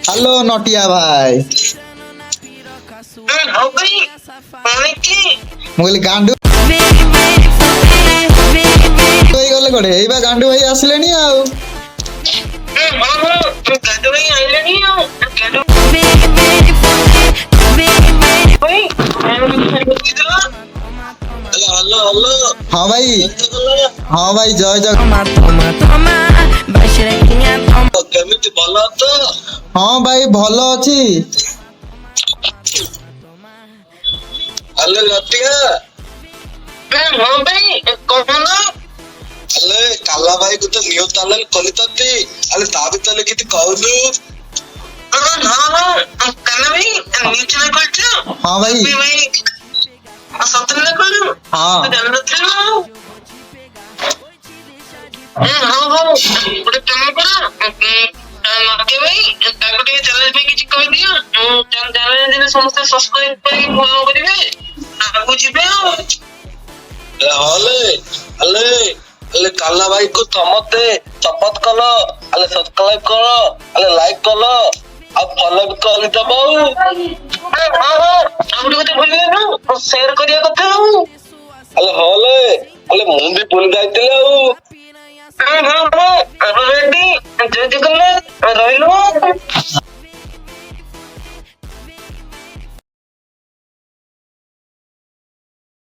hello नटिया भाई मुझे गांडू गले कोड़े एबा गांडू भाई आसले नी आउ हाँ भाई जय जग हाँ भाई भल अच्छी अल्ले लटिया हाँ भाई कौन अल्ले काला भाई को तो नियो ताले कोलितती अल्ले ताबी ताले किती कहलु हां काला भाई नीचे ना करछो हाँ भाई सतन ना करू हाँ जानत थे हां ଗୋଟେ କାମ କର ନକେ ଭାଇ ତାକୁ ଟିକେ ଚ୍ୟାଲେଞ୍ଜ ପାଇଁ କିଛି କହି ଦିଅ ଚ୍ୟାଲେଞ୍ଜ ରେ ସମସ୍ତେ ସବସ୍କ୍ରାଇବ କରିକି ଫଲୋ କରିବେ ଆଗକୁ ଯିବେ ହଲେ अल्ले अल्ले काला भाई को तमते शपथ कलो अल्ले सब्सक्राइब करो अल्ले लाइक करो अब फॉलो भी कर दबो हां हां आउडी को भूल गेलु शेयर करिया कथा अल्ले हले अल्ले मुंडी भूल जाइतिले हां हां